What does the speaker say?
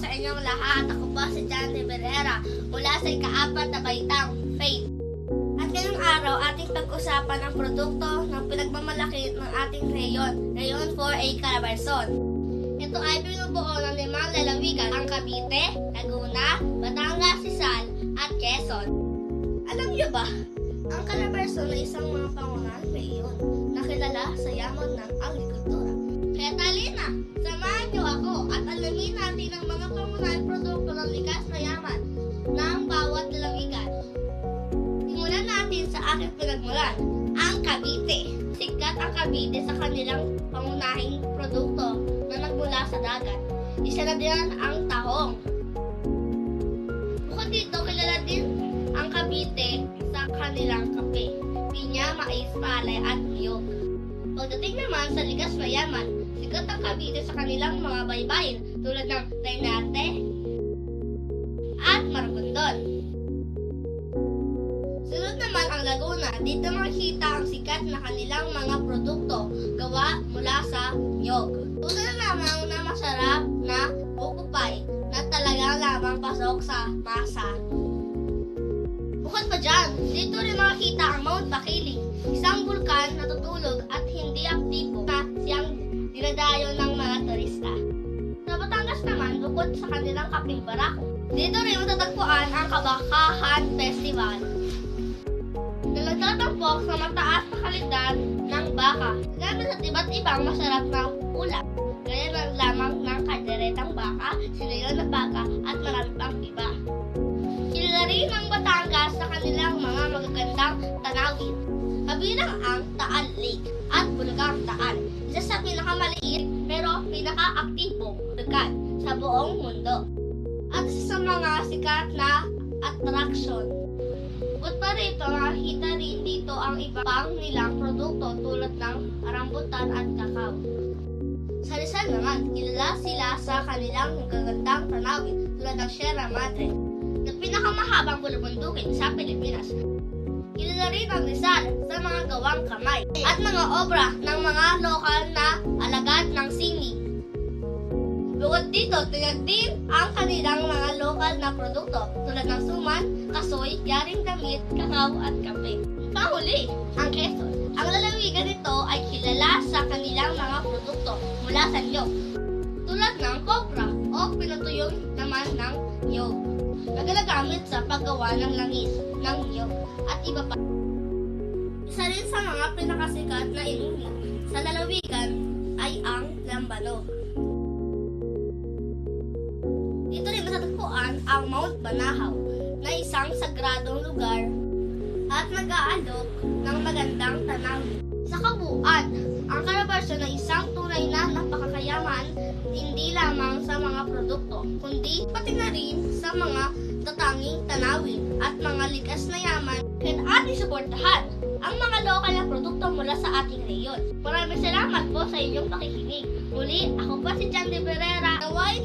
sa inyong lahat. Ako po si John de Berrera mula sa ika-4 na baitang Faith. At ngayong araw, ating pag-usapan ang produkto ng pinagmamalaki ng ating reyon, Reyon 4A Calabarzon. Ito ay binubuo ng 5 lalawigan, ang Cavite, Laguna, Batangas, Rizal, at Quezon. Alam niyo ba, ang Calabarzon ay isang mga pangunahing reyon na kilala sa yaman ng agrikultura. Kaya talina, samahan niyo ako at alamin natin ang mga pangunahing produkto ng likas na yaman ng bawat lalawigan. Simulan natin sa aking pinagmulan, ang Cavite. Sikat ang Cavite sa kanilang pangunahing produkto na nagmula sa dagat. Isa na din ang tahong. Bukod dito, kilala din ang Cavite sa kanilang kape, pinya, mais, palay at niyog. Pagdating naman sa likas na yaman, sikat ang Cavite sa kanilang mga baybayin tulad ng Ternate at Maragondon. Sunod naman ang Laguna. Dito makikita ang sikat na kanilang mga produkto gawa mula sa niyog. Tunay na lamang na masarap na buko pie na talagang lamang pasok sa masa. Bukod pa dyan, dito rin makikita ang Mount Makiling, isang bulkan na tutulog at hindi aktibo na siyang dinadayo ng mga turista. Sa Batangas naman, bukod sa kanilang kaping barako, dito rin matatagpuan ang Kabakahan Festival na nagtatampok sa mataas na kalidad ng baka gamit at iba't ibang masarap na ulam, gaya ng lamang ng kalderetang baka, sinayon na baka at marami pang iba. Kilala rin ang Batangas sa kanilang mga magagandang tanawin, kabilang ang Taal Lake at Bulagang Taal, isa sa pinakamaliit pero pinaka-aktibong bulkan sa buong mundo at isa sa mga sikat na atraksyon. Bukod pa rito, makikita rin dito ang iba pang nilang produkto tulad ng rambutan at kakao. Sa Rizal naman, kilala sila sa kanilang magagandang tanawin tulad ng Sierra Madre na pinakamahabang bulubundukin sa Pilipinas. Kilala rin ang Rizal sa mga gawang kamay at mga obra ng mga lokal na alagad ng sining. Bukod dito, tingnan din ang kanilang mga lokal na produkto tulad ng suman, kasoy, yaring damit, kakao at kape. Panghuli, ang Quezon. Ang lalawigan nito ay kilala sa kanilang mga produkto mula sa niyog tulad ng kopra o pinatuyong naman ng niyog na ginagamit sa paggawa ng langis ng niyog at iba pa. Isa rin sa mga pinakasikat na inumin sa lalawigan ay ang lambano. Dito rin matatagpuan ang Mount Banahaw na isang sagradong lugar at nag-aalok ng magandang tanawin. Sa kabuuan, ang Calabarzon ay isang tunay na napakakayaman hindi lamang sa mga produkto, kundi pati na rin sa mga tatanging tanawin at mga likas na yaman. Kaya ating suportahan ang mga lokal na produkto mula sa ating reyon. Maraming salamat po sa inyong pakikinig. Muli, ako po si John de Berrera. Naway